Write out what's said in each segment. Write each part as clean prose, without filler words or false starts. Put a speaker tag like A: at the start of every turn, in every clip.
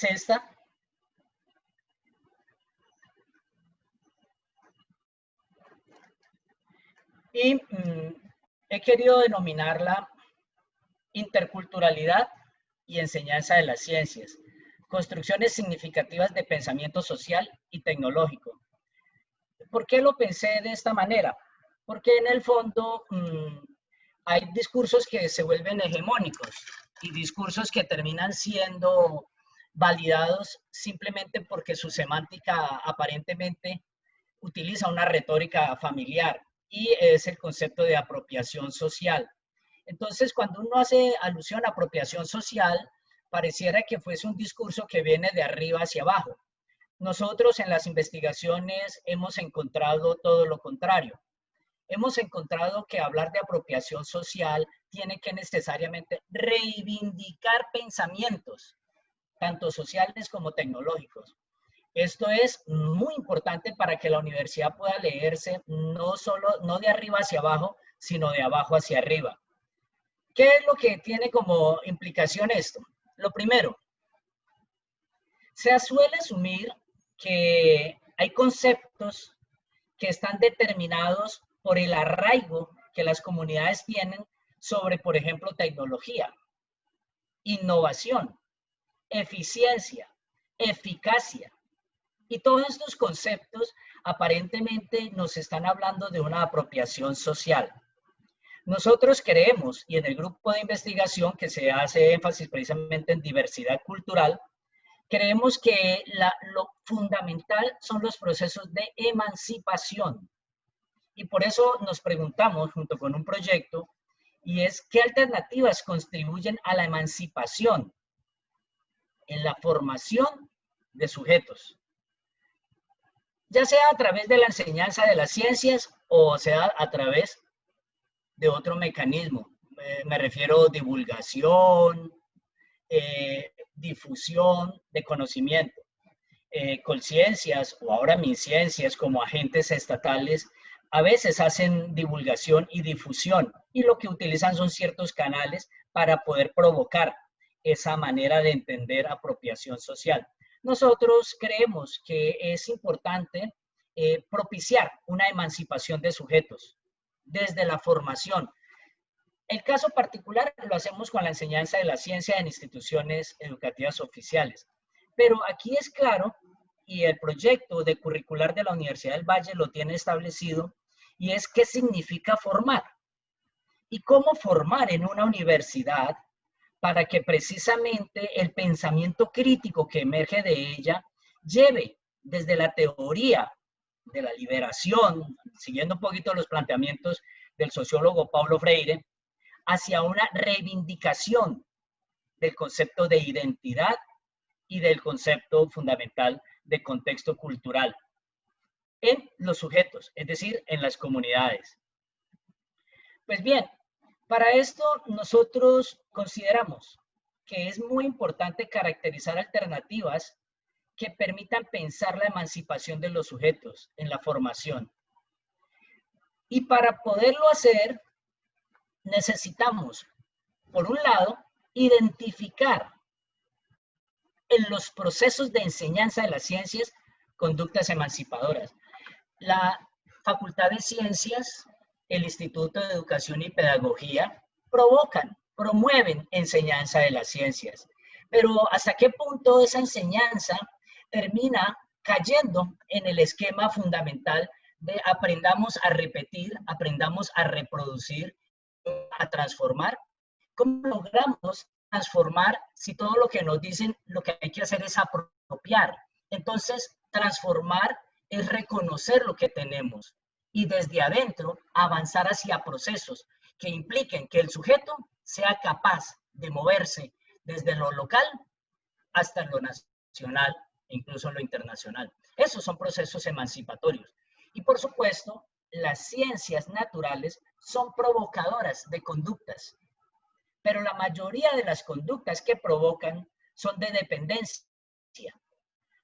A: es esta. Y he querido denominarla interculturalidad y enseñanza de las ciencias, construcciones significativas de pensamiento social y tecnológico. ¿Por qué lo pensé de esta manera? Porque en el fondo hay discursos que se vuelven hegemónicos y discursos que terminan siendo validados simplemente porque su semántica aparentemente utiliza una retórica familiar y es el concepto de apropiación social. Entonces, cuando uno hace alusión a apropiación social, pareciera que fuese un discurso que viene de arriba hacia abajo. Nosotros en las investigaciones hemos encontrado todo lo contrario. Hemos encontrado que hablar de apropiación social tiene que necesariamente reivindicar pensamientos, tanto sociales como tecnológicos. Esto es muy importante para que la universidad pueda leerse no de arriba hacia abajo, sino de abajo hacia arriba. ¿Qué es lo que tiene como implicación esto? Lo primero, se suele asumir que hay conceptos que están determinados por el arraigo que las comunidades tienen sobre, por ejemplo, tecnología, innovación, eficiencia, eficacia. Y todos estos conceptos aparentemente nos están hablando de una apropiación social. Nosotros creemos, y en el grupo de investigación que se hace énfasis precisamente en diversidad cultural, creemos que lo fundamental son los procesos de emancipación. Y por eso nos preguntamos, junto con un proyecto, y es ¿qué alternativas contribuyen a la emancipación en la formación de sujetos? Ya sea a través de la enseñanza de las ciencias o sea a través de otro mecanismo. Me refiero a divulgación, difusión de conocimiento. Colciencias o ahora MinCiencias como agentes estatales a veces hacen divulgación y difusión y lo que utilizan son ciertos canales para poder provocar esa manera de entender apropiación social. Nosotros creemos que es importante propiciar una emancipación de sujetos desde la formación. El caso particular lo hacemos con la enseñanza de la ciencia en instituciones educativas oficiales. Pero aquí es claro, y el proyecto de curricular de la Universidad del Valle lo tiene establecido, y es qué significa formar. Y cómo formar en una universidad para que precisamente el pensamiento crítico que emerge de ella lleve desde la teoría de la liberación, siguiendo un poquito los planteamientos del sociólogo Paulo Freire, hacia una reivindicación del concepto de identidad y del concepto fundamental de contexto cultural en los sujetos, es decir, en las comunidades. Pues bien, para esto nosotros consideramos que es muy importante caracterizar alternativas que permitan pensar la emancipación de los sujetos en la formación. Y para poderlo hacer, necesitamos, por un lado, identificar en los procesos de enseñanza de las ciencias conductas emancipadoras. La Facultad de Ciencias, el Instituto de Educación y Pedagogía promueven enseñanza de las ciencias. Pero ¿hasta qué punto esa enseñanza termina cayendo en el esquema fundamental de aprendamos a repetir, aprendamos a reproducir, a transformar? ¿Cómo logramos transformar si todo lo que nos dicen lo que hay que hacer es apropiar? Entonces, transformar es reconocer lo que tenemos y desde adentro avanzar hacia procesos que impliquen que el sujeto sea capaz de moverse desde lo local hasta lo nacional e incluso lo internacional. Esos son procesos emancipatorios. Y por supuesto, las ciencias naturales son provocadoras de conductas, pero la mayoría de las conductas que provocan son de dependencia.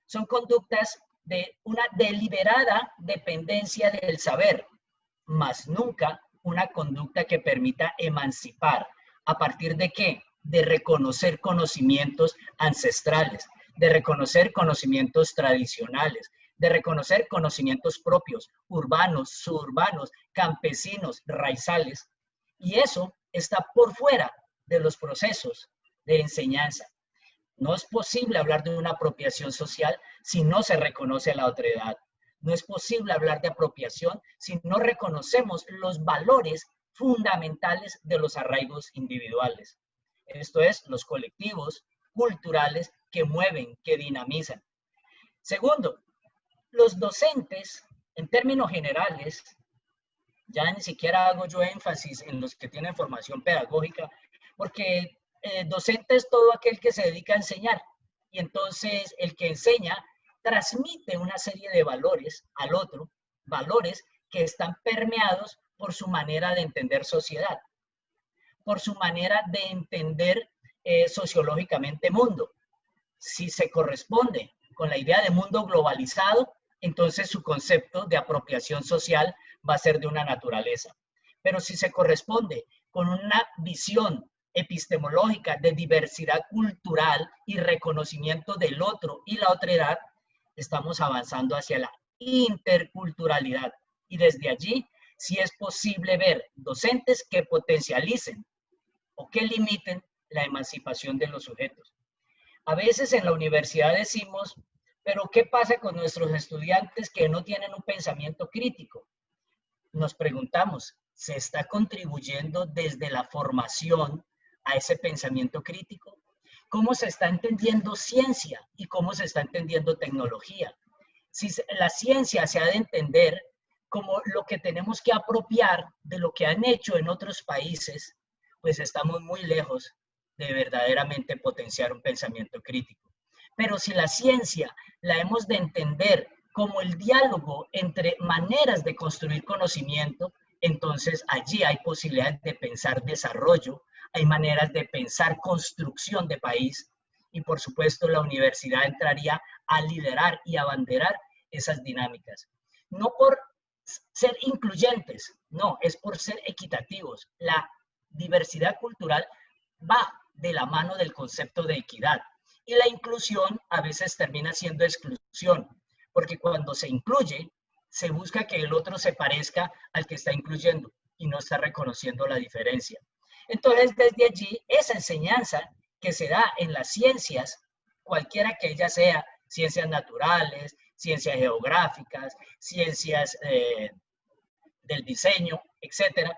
A: Son conductas de una deliberada dependencia del saber, más nunca una conducta que permita emancipar. ¿A partir de qué? De reconocer conocimientos ancestrales, de reconocer conocimientos tradicionales, de reconocer conocimientos propios, urbanos, suburbanos, campesinos, raizales. Y eso está por fuera de los procesos de enseñanza. No es posible hablar de una apropiación social si no se reconoce la otredad. No es posible hablar de apropiación si no reconocemos los valores fundamentales de los arraigos individuales. Esto es, los colectivos culturales que mueven, que dinamizan. Segundo, los docentes, en términos generales, ya ni siquiera hago yo énfasis en los que tienen formación pedagógica, porque docente es todo aquel que se dedica a enseñar. Y entonces el que enseña transmite una serie de valores al otro, valores que están permeados por su manera de entender sociedad, por su manera de entender sociológicamente mundo. Si se corresponde con la idea de mundo globalizado, entonces su concepto de apropiación social va a ser de una naturaleza. Pero si se corresponde con una visión epistemológica de diversidad cultural y reconocimiento del otro y la otredad, estamos avanzando hacia la interculturalidad. Y desde allí, sí es posible ver docentes que potencialicen o que limiten la emancipación de los sujetos. A veces en la universidad decimos, pero ¿qué pasa con nuestros estudiantes que no tienen un pensamiento crítico? Nos preguntamos, ¿se está contribuyendo desde la formación a ese pensamiento crítico? ¿Cómo se está entendiendo ciencia y cómo se está entendiendo tecnología? Si la ciencia se ha de entender como lo que tenemos que apropiar de lo que han hecho en otros países, pues estamos muy lejos de verdaderamente potenciar un pensamiento crítico. Pero si la ciencia la hemos de entender como el diálogo entre maneras de construir conocimiento, entonces allí hay posibilidades de pensar desarrollo, hay maneras de pensar construcción de país y por supuesto la universidad entraría a liderar y abanderar esas dinámicas. No por ser incluyentes, no, es por ser equitativos. La diversidad cultural va de la mano del concepto de equidad y la inclusión a veces termina siendo exclusión, porque cuando se incluye, se busca que el otro se parezca al que está incluyendo y no está reconociendo la diferencia. Entonces, desde allí, esa enseñanza que se da en las ciencias, cualquiera que ella sea, ciencias naturales, ciencias geográficas, ciencias del diseño, etcétera,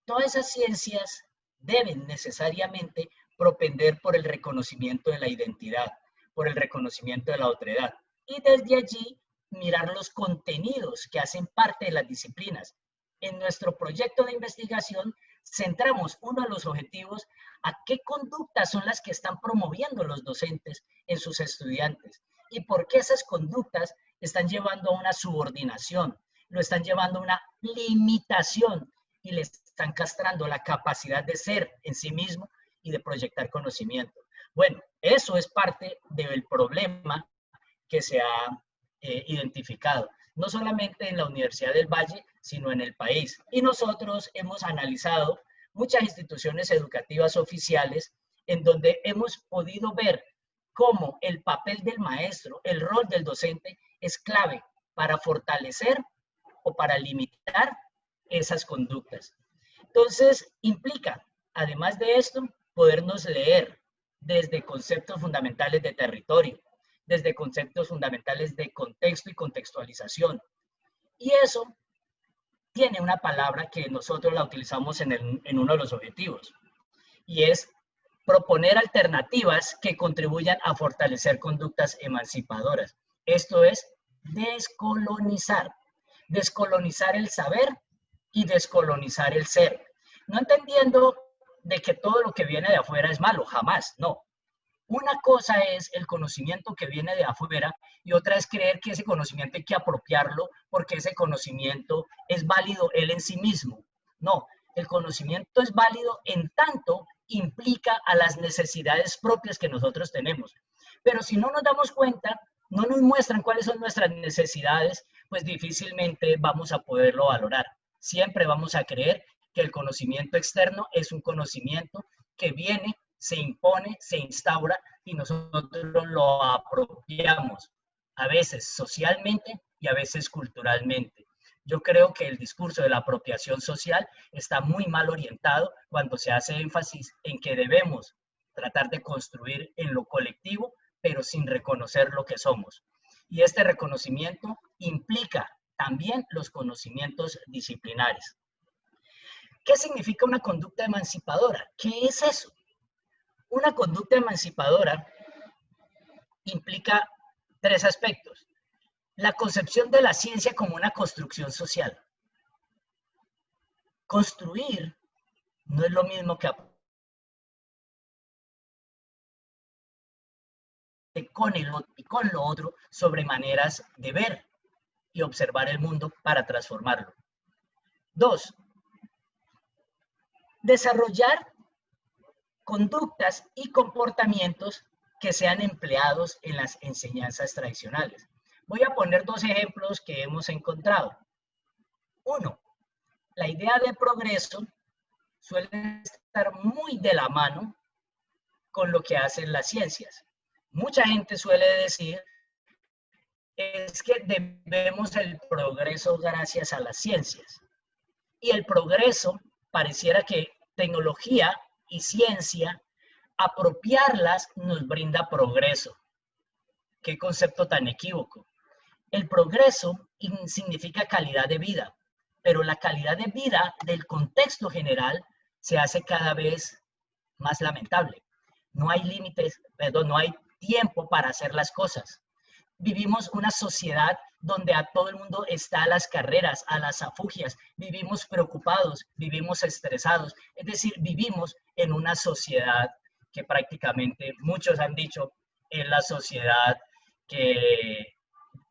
A: todas esas ciencias deben necesariamente propender por el reconocimiento de la identidad, por el reconocimiento de la otredad. Y desde allí mirar los contenidos que hacen parte de las disciplinas. En nuestro proyecto de investigación centramos uno de los objetivos a qué conductas son las que están promoviendo los docentes en sus estudiantes y por qué esas conductas están llevando a una subordinación, lo están llevando a una limitación y les están castrando la capacidad de ser en sí mismo y de proyectar conocimiento. Bueno, eso es parte del problema que se ha identificado, no solamente en la Universidad del Valle, sino en el país. Y nosotros hemos analizado muchas instituciones educativas oficiales en donde hemos podido ver cómo el papel del maestro, el rol del docente es clave para fortalecer o para limitar esas conductas. Entonces, implica, además de esto, podernos leer desde conceptos fundamentales de territorio, desde conceptos fundamentales de contexto y contextualización. Y eso tiene una palabra que nosotros la utilizamos en uno de los objetivos, y es proponer alternativas que contribuyan a fortalecer conductas emancipadoras. Esto es descolonizar. Descolonizar el saber y descolonizar el ser. No entendiendo de que todo lo que viene de afuera es malo, jamás, no. Una cosa es el conocimiento que viene de afuera y otra es creer que ese conocimiento hay que apropiarlo porque ese conocimiento es válido él en sí mismo. No, el conocimiento es válido en tanto implica a las necesidades propias que nosotros tenemos. Pero si no nos damos cuenta, no nos muestran cuáles son nuestras necesidades, pues difícilmente vamos a poderlo valorar. Siempre vamos a creer que el conocimiento externo es un conocimiento que viene se impone, se instaura y nosotros lo apropiamos, a veces socialmente y a veces culturalmente. Yo creo que el discurso de la apropiación social está muy mal orientado cuando se hace énfasis en que debemos tratar de construir en lo colectivo, pero sin reconocer lo que somos. Y este reconocimiento implica también los conocimientos disciplinares. ¿Qué significa una conducta emancipadora? ¿Qué es eso? Una conducta emancipadora implica tres aspectos. La concepción de la ciencia como una construcción social. Construir no es lo mismo que con el otro y con lo otro sobre maneras de ver y observar el mundo para transformarlo. 2. Desarrollar conductas y comportamientos que sean empleados en las enseñanzas tradicionales. Voy a poner dos ejemplos que hemos encontrado. 1. La idea de progreso suele estar muy de la mano con lo que hacen las ciencias. Mucha gente suele decir es que debemos el progreso gracias a las ciencias. Y el progreso pareciera que tecnología y ciencia, apropiarlas nos brinda progreso. Qué concepto tan equívoco. El progreso significa calidad de vida, pero la calidad de vida del contexto general se hace cada vez más lamentable. No hay límites, perdón, no hay tiempo para hacer las cosas. Vivimos una sociedad donde a todo el mundo está a las carreras, a las afugias, vivimos preocupados, vivimos estresados, es decir, vivimos en una sociedad que prácticamente muchos han dicho es la sociedad que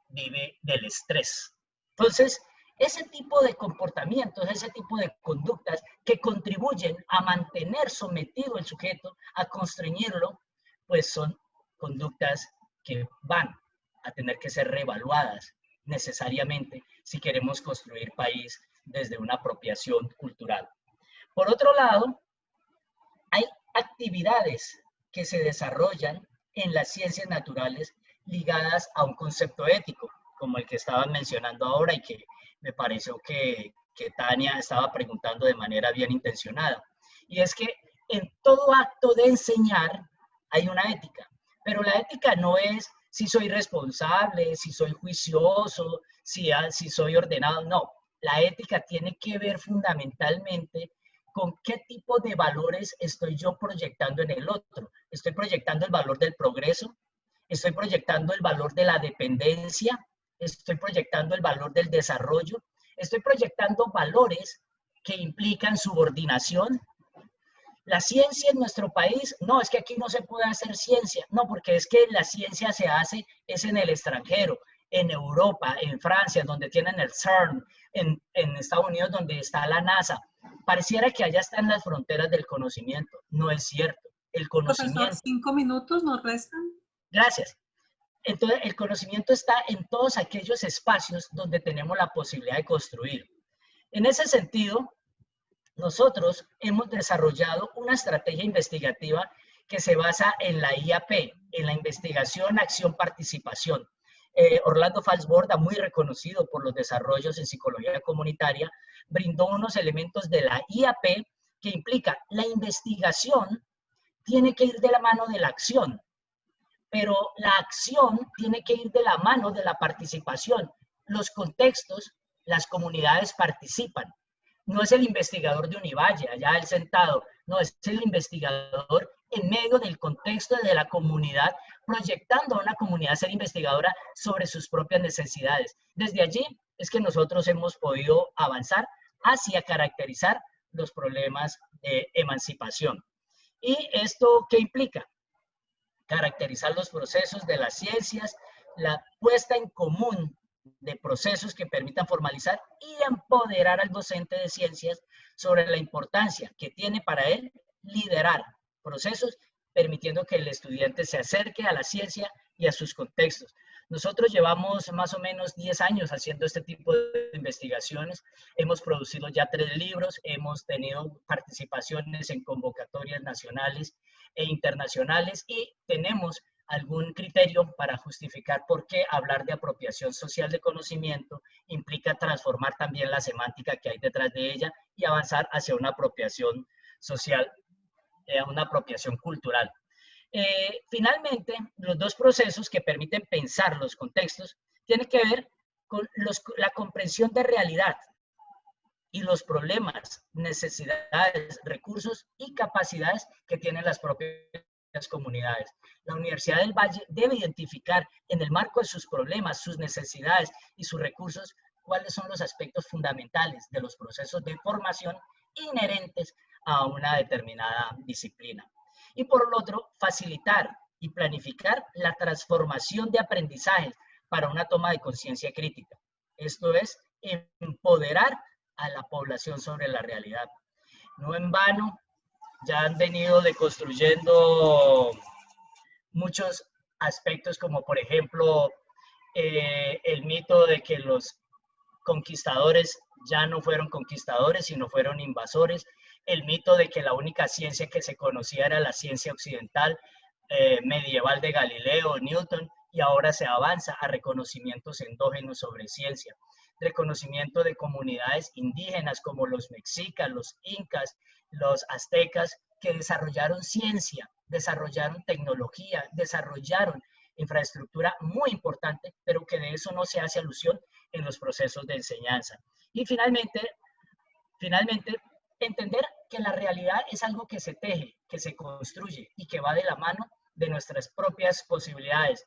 A: vive del estrés. Entonces, ese tipo de comportamientos, ese tipo de conductas que contribuyen a mantener sometido el sujeto, a constreñirlo, pues son conductas que van a tener que ser reevaluadas necesariamente si queremos construir país desde una apropiación cultural. Por otro lado, hay actividades que se desarrollan en las ciencias naturales ligadas a un concepto ético, como el que estaban mencionando ahora y que me pareció que Tania estaba preguntando de manera bien intencionada. Y es que en todo acto de enseñar hay una ética, pero la ética no es si soy responsable, si soy juicioso, si soy ordenado, no. La ética tiene que ver fundamentalmente con qué tipo de valores estoy yo proyectando en el otro. Estoy proyectando el valor del progreso, estoy proyectando el valor de la dependencia, estoy proyectando el valor del desarrollo, estoy proyectando valores que implican subordinación. La ciencia en nuestro país, no, es que aquí no se puede hacer ciencia, no, porque es que la ciencia se hace, es en el extranjero, en Europa, en Francia, donde tienen el CERN, en Estados Unidos, donde está la NASA. Pareciera que allá están las fronteras del conocimiento. No es cierto. El conocimiento...
B: Profesor, 5 minutos nos restan.
A: Gracias. Entonces, el conocimiento está en todos aquellos espacios donde tenemos la posibilidad de construir. En ese sentido, nosotros hemos desarrollado una estrategia investigativa que se basa en la IAP, en la investigación, acción, participación. Orlando Falsborda, muy reconocido por los desarrollos en psicología comunitaria, brindó unos elementos de la IAP que implica la investigación tiene que ir de la mano de la acción, pero la acción tiene que ir de la mano de la participación. Los contextos, las comunidades participan. No es el investigador de Univalle, allá el sentado, no, es el investigador en medio del contexto de la comunidad, proyectando a una comunidad a ser investigadora sobre sus propias necesidades. Desde allí es que nosotros hemos podido avanzar hacia caracterizar los problemas de emancipación. ¿Y esto qué implica? Caracterizar los procesos de las ciencias, la puesta en común de procesos que permitan formalizar y empoderar al docente de ciencias sobre la importancia que tiene para él liderar procesos, permitiendo que el estudiante se acerque a la ciencia y a sus contextos. Nosotros llevamos más o menos 10 años haciendo este tipo de investigaciones. Hemos producido ya 3 libros, hemos tenido participaciones en convocatorias nacionales e internacionales, y tenemos algún criterio para justificar por qué hablar de apropiación social de conocimiento implica transformar también la semántica que hay detrás de ella y avanzar hacia una apropiación social, una apropiación cultural. Finalmente, los dos procesos que permiten pensar los contextos tienen que ver con la comprensión de realidad y los problemas, necesidades, recursos y capacidades que tienen las propias comunidades. La Universidad del Valle debe identificar en el marco de sus problemas, sus necesidades y sus recursos cuáles son los aspectos fundamentales de los procesos de formación inherentes a una determinada disciplina. Y por lo otro, facilitar y planificar la transformación de aprendizajes para una toma de conciencia crítica. Esto es, empoderar a la población sobre la realidad. No en vano, ya han venido deconstruyendo muchos aspectos, como por ejemplo el mito de que los conquistadores ya no fueron conquistadores, sino fueron invasores, el mito de que la única ciencia que se conocía era la ciencia occidental, medieval de Galileo, Newton, y ahora se avanza a reconocimientos endógenos sobre ciencia, reconocimiento de comunidades indígenas como los mexicas, los incas, los aztecas, que desarrollaron ciencia, desarrollaron tecnología, desarrollaron infraestructura muy importante, pero que de eso no se hace alusión en los procesos de enseñanza. Y finalmente, entender que la realidad es algo que se teje, que se construye y que va de la mano de nuestras propias posibilidades.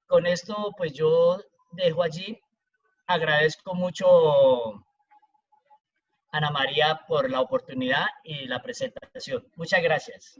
A: Con esto, pues yo dejo allí. Agradezco mucho, Ana María, por la oportunidad y la presentación. Muchas gracias.